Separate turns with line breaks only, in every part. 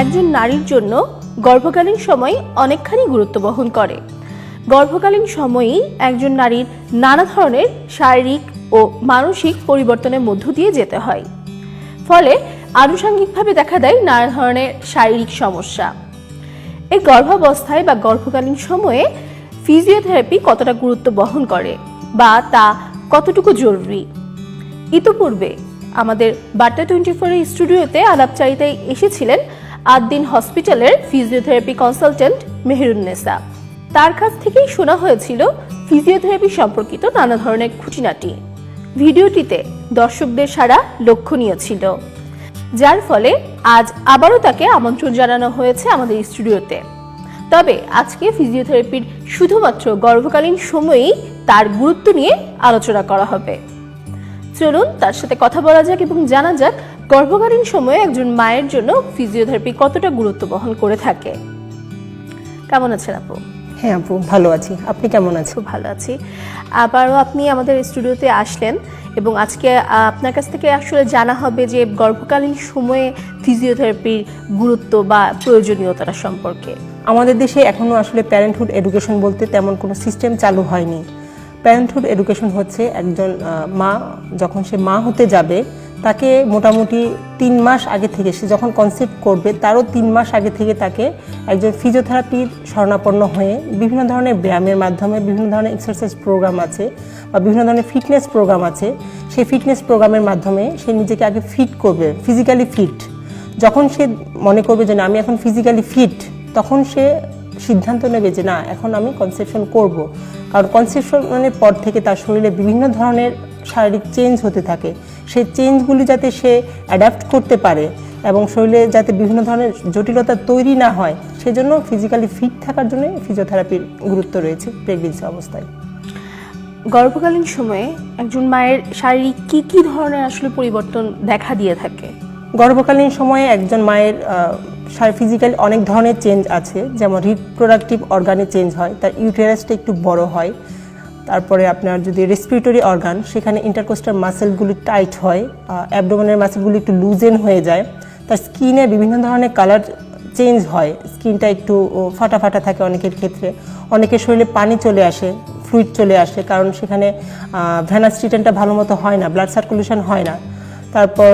একজন নারীর জন্য গর্ভকালীন সময় অনেকখানি গুরুত্ব বহন করে। গর্ভকালীন সময়েই একজন নারীর নানা ধরনের শারীরিক ও মানসিক পরিবর্তনের মধ্য দিয়ে যেতে হয়, ফলে আনুষঙ্গিকভাবে দেখা দেয় নানা ধরনের শারীরিক সমস্যা। এই গর্ভাবস্থায় বা গর্ভকালীন সময়ে ফিজিওথেরাপি কতটা গুরুত্ব বহন করে বা তা কতটুকু জরুরি, ইতিপূর্বে আমাদের বার্তা 24 স্টুডিওতে আলাপচারিতায় এসেছিলেন আদ্দিন হসপিটালের ফিজিওথেরাপি কনসালটেন্ট মেহেরুন্নেসা। তার কাছ থেকেই শোনা হয়েছিল ফিজিওথেরাপি সম্পর্কিত নানা ধরনের খুঁটিনাটি। ভিডিওটিতে দর্শকদের সাড়া লক্ষণীয় ছিল, যার ফলে আজ আবারও তাকে আমন্ত্রণ জানানো হয়েছে আমাদের স্টুডিওতে। তবে আজকে ফিজিওথেরাপির শুধুমাত্র গর্ভকালীন সময়েই তার গুরুত্ব নিয়ে আলোচনা করা হবে। চলুন তার সাথে কথা বলা যাক এবং জানা যাক গর্ভকালীন সময়ে একজন মায়ের জন্য ফিজিওথেরাপি কতটা গুরুত্ব বহন করে থাকে। কেমন আছেন আপু?
হ্যাঁ আপু, ভালো আছি। আপনি কেমন আছেন?
খুব ভালো আছি। আবারও আপনি আমাদের স্টুডিওতে আসলেন এবং আজকে আপনার কাছ থেকে আসলে জানা হবে যে গর্ভকালীন সময়ে ফিজিওথেরাপির গুরুত্ব বা প্রয়োজনীয়তা সম্পর্কে।
আমাদের দেশে এখনো আসলে প্যারেন্টহুড এডুকেশন বলতে তেমন কোনো সিস্টেম চালু হয়নি। প্যারেন্টহুড এডুকেশন হচ্ছে একজন মা যখন সে মা হতে যাবে তাকে মোটামুটি 3 মাস আগে থেকে, সে যখন কনসেপ্ট করবে তারও 3 মাস আগে থেকে তাকে একজন ফিজিওথেরাপির শরণাপন্ন হয়ে বিভিন্ন ধরনের ব্যায়ামের মাধ্যমে, বিভিন্ন ধরনের এক্সারসাইজ প্রোগ্রাম আছে বা বিভিন্ন ধরনের ফিটনেস প্রোগ্রাম আছে, সেই ফিটনেস প্রোগ্রামের মাধ্যমে সে নিজেকে আগে ফিট করবে, ফিজিক্যালি ফিট। যখন সে মনে করবে যে না আমি এখন ফিজিক্যালি ফিট, তখন সে সিদ্ধান্ত নেবে যে না এখন আমি কনসেপশন করব। কারণ কনসেপশনের পর থেকে তার শরীরে বিভিন্ন ধরনের শারীরিক চেঞ্জ হতে থাকে। সেই চেঞ্জগুলি যাতে সে অ্যাডাপ্ট করতে পারে এবং শরীরে যাতে বিভিন্ন ধরনের জটিলতা তৈরি না হয়, সেজন্য ফিজিক্যালি ফিট থাকার জন্য ফিজিওথেরাপির গুরুত্ব রয়েছে প্রেগন্যান্সি অবস্থায়।
গর্ভকালীন সময়ে একজন মায়ের শারীরিক কি ধরনের আসলে পরিবর্তন দেখা দিয়ে থাকে?
গর্ভকালীন সময়ে একজন মায়ের ফিজিক্যালি অনেক ধরনের চেঞ্জ আছে, যেমন রিপ্রোডাক্টিভ অর্গানে চেঞ্জ হয়, তার ইউটেরাসটা একটু বড় হয়। তারপরে আপনার যদি রেসপিরেটরি অর্গান, সেখানে ইন্টারকোস্টাল মাসেলগুলি টাইট হয়, অ্যাবডোমেনের মাসেলগুলি একটু লুজেন হয়ে যায়। তার স্কিনে বিভিন্ন ধরনের কালার চেঞ্জ হয়, স্কিনটা একটু ফাটা ফাটা থাকে অনেকের ক্ষেত্রে। অনেকের শরীরে পানি চলে আসে, ফ্লুইড চলে আসে, কারণ সেখানে ভেনাস ট্রিটমেন্টটা ভালো মতো হয় না, ব্লাড সার্কুলেশন হয় না। তারপর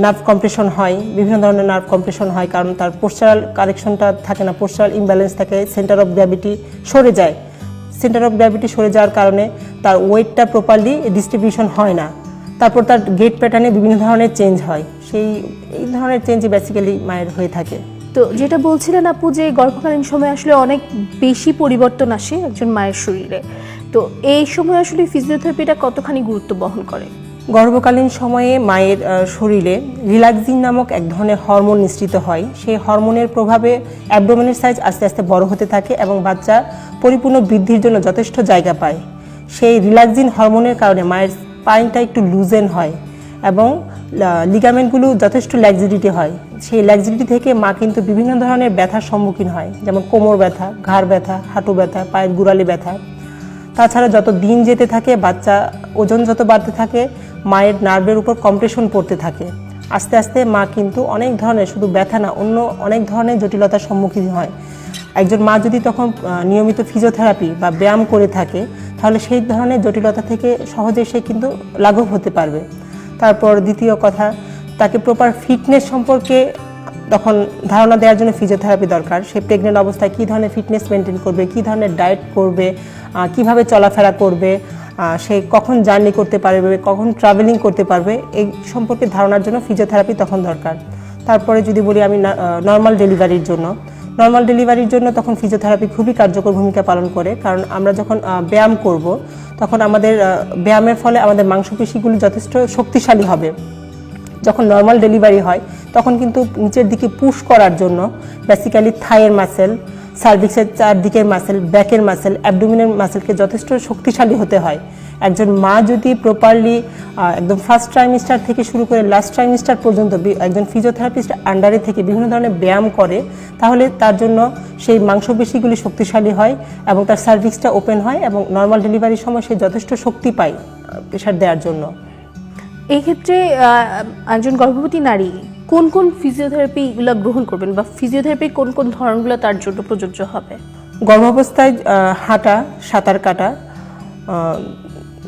নার্ভ কম্প্রেশন হয়, বিভিন্ন ধরনের নার্ভ কম্প্রেশন হয়, কারণ তার পোস্চারাল কারেকশনটা থাকে না, পোস্চারাল ইমব্যালেন্স থাকে, সেন্টার অফ গ্র্যাভিটি সরে যায়। সেন্টার অফ গ্র্যাভিটি সরে যাওয়ার কারণে তার ওয়েটটা প্রপারলি ডিস্ট্রিবিউশন হয় না। তারপর তার গেট প্যাটার্নে বিভিন্ন ধরনের চেঞ্জ হয়। এই ধরনের চেঞ্জই বেসিক্যালি মায়ের হয়ে থাকে।
তো যেটা বলছিলেন আপু যে গর্ভকালীন সময় আসলে অনেক বেশি পরিবর্তন আসে একজন মায়ের শরীরে, তো এই সময় আসলে ফিজিওথেরাপিটা কতখানি গুরুত্ব বহন করে?
গর্ভকালীন সময়ে মায়ের শরীরে রিল্যাক্সিন নামক এক ধরনের হরমোন নিঃসৃত হয়। সেই হরমোনের প্রভাবে অ্যাবডোমেনের সাইজ আস্তে আস্তে বড় হতে থাকে এবং বাচ্চা পরিপূর্ণ বৃদ্ধির জন্য যথেষ্ট জায়গা পায়। সেই রিল্যাক্সিন হরমোনের কারণে মায়ের স্পাইনটা একটু লুজেন হয় এবং লিগামেন্টগুলো যথেষ্ট ল্যাক্সিডিটি হয়। সেই ল্যাক্সিডিটি থেকে মা কিন্তু বিভিন্ন ধরনের ব্যথার সম্মুখীন হয়, যেমন কোমর ব্যথা, ঘাড় ব্যথা, হাঁটু ব্যথা, পায়ের গোড়ালি ব্যথা। তাছাড়া যত দিন যেতে থাকে, বাচ্চা ওজন যত বাড়তে থাকে, মায়ের নার্ভের উপর কম্প্রেশন পড়তে থাকে। আস্তে আস্তে মা কিন্তু অনেক ধরনের, শুধু ব্যথা না, অন্য অনেক ধরনের জটিলতার সম্মুখীন হয়। একজন মা যদি তখন নিয়মিত ফিজিওথেরাপি বা ব্যায়াম করে থাকে, তাহলে সেই ধরনের জটিলতা থেকে সহজে সে কিন্তু লাঘব হতে পারবে। তারপর দ্বিতীয় কথা, তাকে প্রপার ফিটনেস সম্পর্কে তখন ধারণা দেওয়ার জন্য ফিজিওথেরাপি দরকার। সে প্রেগনেন্ট অবস্থায় কী ধরনের ফিটনেস মেনটেন করবে, কী ধরনের ডায়েট করবে, কিভাবে চলাফেরা করবে, সে কখন জার্নি করতে পারবে, কখন ট্রাভেলিং করতে পারবে, এই সম্পর্কে ধারণার জন্য ফিজিওথেরাপি তখন দরকার। তারপরে যদি বলি আমি নর্মাল ডেলিভারির জন্য তখন ফিজিওথেরাপি খুবই কার্যকর ভূমিকা পালন করে। কারণ আমরা যখন ব্যায়াম করব, তখন আমাদের ব্যায়ামের ফলে আমাদের মাংসপেশিগুলি যথেষ্ট শক্তিশালী হবে। যখন নর্মাল ডেলিভারি হয় তখন কিন্তু নিচের দিকে পুশ করার জন্য বেসিক্যালি থাইয়ের মাসেল, সার্ভিক্সের চারদিকের মাসেল, ব্যাকের মাসেল, অ্যাবডোমিনের মাসেলকে যথেষ্ট শক্তিশালী হতে হয়। একজন মা যদি প্রপারলি একদম ফার্স্ট ট্রাইমিস্টার থেকে শুরু করে লাস্ট ট্রাইমিস্টার পর্যন্ত একজন ফিজিওথেরাপিস্ট আন্ডারে থেকে বিভিন্ন ধরনের ব্যায়াম করে, তাহলে তার জন্য সেই মাংসপেশিগুলি শক্তিশালী হয় এবং তার সার্ভিক্সটা ওপেন হয় এবং নর্মাল ডেলিভারির সময় সে যথেষ্ট শক্তি পায় প্রেশার দেওয়ার জন্য।
এই ক্ষেত্রে একজন গর্ভবতী নারী কোন কোন ফিজিওথেরাপিগুলো গ্রহণ করবেন বা ফিজিওথেরাপির কোন কোন ধরনগুলো তার জন্য প্রযোজ্য হবে?
গর্ভাবস্থায় হাঁটা, সাঁতার কাটা,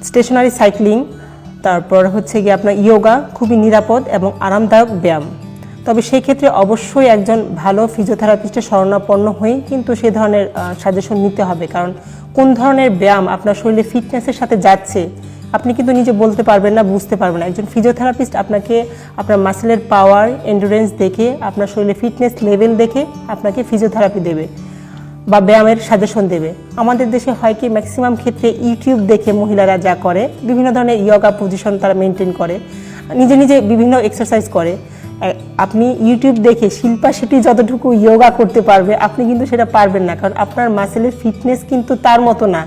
স্টেশনারি সাইক্লিং, তারপর হচ্ছে গিয়ে আপনার ইয়োগা খুবই নিরাপদ এবং আরামদায়ক ব্যায়াম। তবে সেই ক্ষেত্রে অবশ্যই একজন ভালো ফিজিওথেরাপিস্টের শরণাপন্ন হয়ে কিন্তু সে ধরনের সাজেশন নিতে হবে, কারণ কোন ধরনের ব্যায়াম আপনার শরীরে ফিটনেসের সাথে যাচ্ছে আপনি কিন্তু নিজে বলতে পারবেন না, বুঝতে পারবেন না। একজন ফিজিওথেরাপিস্ট আপনাকে আপনার মাসেলের পাওয়ার, এন্ডুরেন্স দেখে, আপনার শরীরে ফিটনেস লেভেল দেখে আপনাকে ফিজিওথেরাপি দেবে বা ব্যায়ামের সাজেশন দেবে। আমাদের দেশে হয় কি ম্যাক্সিমাম ক্ষেত্রে ইউটিউব দেখে মহিলারা যা করে, বিভিন্ন ধরনের ইয়োগা পজিশন তারা মেনটেন করে, নিজে নিজে বিভিন্ন এক্সারসাইজ করে। আপনি ইউটিউব দেখে শিল্পা শেট্টি যতটুকু ইয়োগা করতে পারবে আপনি কিন্তু সেটা পারবেন না, কারণ আপনার মাসেলের ফিটনেস কিন্তু তার মতো না,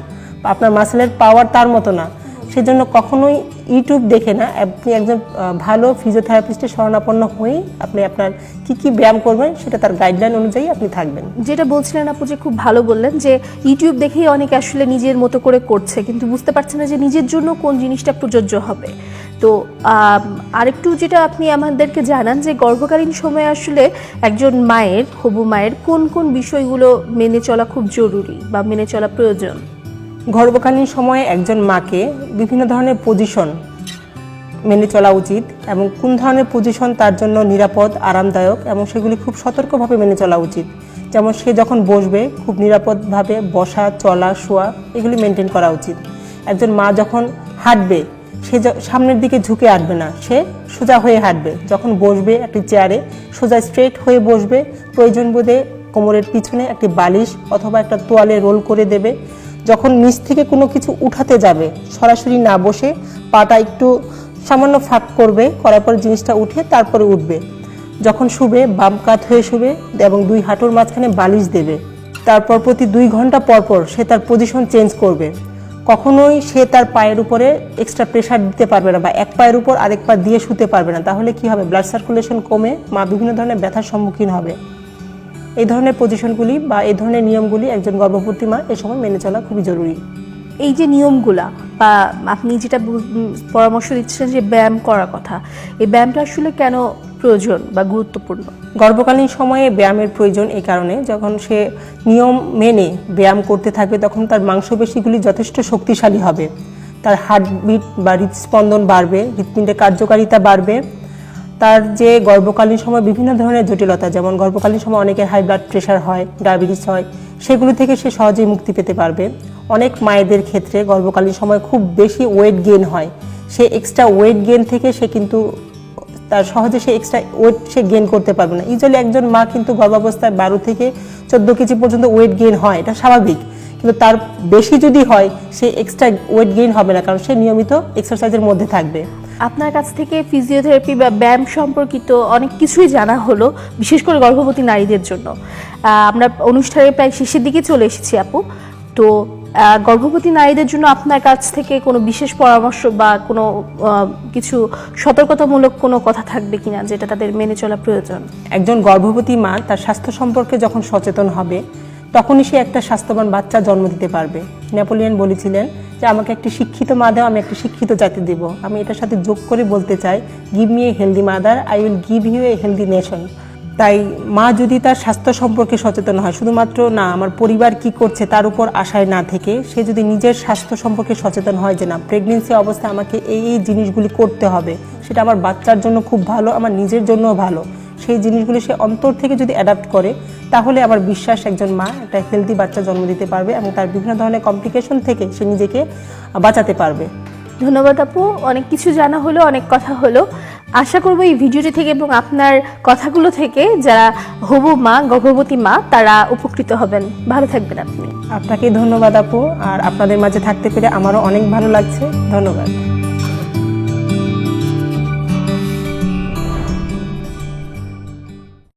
আপনার মাসেলের পাওয়ার তার মতো না। সেজন্য কখনোই ইউটিউব দেখে না, আপনি একজন ভালো ফিজিওথেরাপিস্টের শরণাপন্ন হয়ে আপনি আপনার কি ব্যায়াম করবেন সেটা তার গাইডলাইন অনুযায়ী আপনি থাকবেন।
যেটা বলছিলেন আপু যে খুব ভালো বললেন যে ইউটিউব দেখেই অনেকে আসলে নিজের মতো করে করছে, কিন্তু বুঝতে পারছে না যে নিজের জন্য কোন জিনিসটা প্রযোজ্য হবে। তো আরেকটু যেটা আপনি আমাদেরকে জানান যে গর্ভকালীন সময়ে আসলে একজন মায়ের, হবু মায়ের কোন কোন বিষয়গুলো মেনে চলা খুব জরুরি বা মেনে চলা প্রয়োজন?
গর্ভকালীন সময়ে একজন মাকে বিভিন্ন ধরনের পজিশন মেনে চলা উচিত এবং কোন ধরনের পজিশন তার জন্য নিরাপদ, আরামদায়ক এবং সেগুলি খুব সতর্কভাবে মেনে চলা উচিত। যেমন সে যখন বসবে খুব নিরাপদভাবে বসা, চলা, শোয়া এগুলি মেনটেন করা উচিত। একজন মা যখন হাঁটবে সে সামনের দিকে ঝুঁকে হাঁটবে না, সে সোজা হয়ে হাঁটবে। যখন বসবে একটি চেয়ারে সোজা স্ট্রেট হয়ে বসবে, প্রয়োজন বোধে কোমরের পিছনে একটি বালিশ অথবা একটা তোয়ালে রোল করে দেবে। যখন নিচ থেকে কোনো কিছু উঠাতে যাবে সরাসরি না বসে পাটা একটু সামান্য ফাঁক করবে, করার পর জিনিসটা উঠে তারপরে উঠবে। যখন শুবে বাম কাত হয়ে শুবে এবং দুই হাঁটুর মাঝখানে বালিশ দেবে। তারপর প্রতি 2 ঘন্টা পর পর সে তার পজিশন চেঞ্জ করবে। কখনোই সে তার পায়ের উপরে এক্সট্রা প্রেশার দিতে পারবে না বা এক পায়ের উপর আরেক পা দিয়ে শুতে পারবে না, তাহলে কি হবে, ব্লাড সার্কুলেশন কমে মা বিভিন্ন ধরনের ব্যথার সম্মুখীন হবে। এই ধরনের পজিশনগুলি বা এই ধরনের নিয়মগুলি একজন গর্ভবতী মা এ সময় মেনে চলা খুবই জরুরি।
এই যে নিয়মগুলা বা আপনি যেটা পরামর্শ দিচ্ছেন যে ব্যায়াম করার কথা, এই ব্যায়ামটা আসলে কেন প্রয়োজন বা গুরুত্বপূর্ণ?
গর্ভকালীন সময়ে ব্যায়ামের প্রয়োজন এই কারণে, যখন সে নিয়ম মেনে ব্যায়াম করতে থাকবে তখন তার মাংসপেশিগুলি যথেষ্ট শক্তিশালী হবে, তার হার্টবিট বা হৃদস্পন্দন বাড়বে, হৃৎপিণ্ডের কার্যকারিতা বাড়বে। তার যে গর্ভকালীন সময় বিভিন্ন ধরনের জটিলতা, যেমন গর্ভকালীন সময় অনেকের হাই ব্লাড প্রেশার হয়, ডায়াবেটিস হয়, সেগুলো থেকে সে সহজেই মুক্তি পেতে পারবে। অনেক মায়েদের ক্ষেত্রে গর্ভকালীন সময় খুব বেশি ওয়েট গেইন হয়, সে এক্সট্রা ওয়েট গেইন থেকে সে কিন্তু তার সহজে সে এক্সট্রা ওয়েট সে গেইন করতে পারবে না। ইউজুয়ালি একজন মা কিন্তু গর্ভাবস্থায় 12 থেকে 14 কেজি পর্যন্ত ওয়েট গেইন হয়, এটা স্বাভাবিক, কিন্তু তার বেশি যদি হয় সে এক্সট্রা ওয়েট গেইন হবে না, কারণ সে নিয়মিত এক্সারসাইজের মধ্যে থাকবে।
আপনার কাছ থেকে ফিজিওথেরাপি বা ব্যায়াম সম্পর্কিত অনেক কিছুই জানা হলো, বিশেষ করে গর্ভবতী নারীদের জন্য। আমরা অনুষ্ঠানের প্রায় শেষের দিকে চলে এসেছি আপু। তো গর্ভবতী নারীদের জন্য আপনার কাছ থেকে কোনো বিশেষ পরামর্শ বা কোনো কিছু সতর্কতামূলক কোনো কথা থাকবে কিনা যেটা তাদের মেনে চলা প্রয়োজন?
একজন গর্ভবতী মা তার স্বাস্থ্য সম্পর্কে যখন সচেতন হবে তখনই সে একটা স্বাস্থ্যবান বাচ্চা জন্ম দিতে পারবে। নেপোলিয়ন বলেছিলেন যে আমাকে একটি শিক্ষিত মা দাও, আমি একটি শিক্ষিত জাতি দেব। আমি এটার সাথে যোগ করে বলতে চাই, give me a healthy mother, I will give you a healthy nation. তাই মা যদি তার স্বাস্থ্য সম্পর্কে সচেতন হয়, শুধুমাত্র না আমার পরিবার কি করছে তার উপর আশায় না থেকে সে যদি নিজের স্বাস্থ্য সম্পর্কে সচেতন হয় যে না, প্রেগনেন্সি অবস্থায় আমাকে এই জিনিসগুলি করতে হবে, সেটা আমার বাচ্চার জন্য খুব ভালো, আমার নিজের জন্যও ভালো, সেই জিনিসগুলি সে অন্তর থেকে যদি অ্যাডাপ্ট করে তাহলে আমার বিশ্বাস একজন মা একটা হেলদি বাচ্চা জন্ম দিতে পারবে এবং তার বিভিন্ন ধরনের কমপ্লিকেশন থেকে সে নিজেকে বাঁচাতে পারবে।
ধন্যবাদ আপু, অনেক কিছু জানা হলো, অনেক কথা হলো। আশা করব এই ভিডিওটি থেকে এবং আপনার কথাগুলো থেকে যারা হবু মা, গর্ভবতী মা, তারা উপকৃত হবেন। ভালো থাকবেন আপনি।
আপনাকে ধন্যবাদ আপু, আর আপনাদের মাঝে থাকতে পেরে আমারও অনেক ভালো লাগছে। ধন্যবাদ।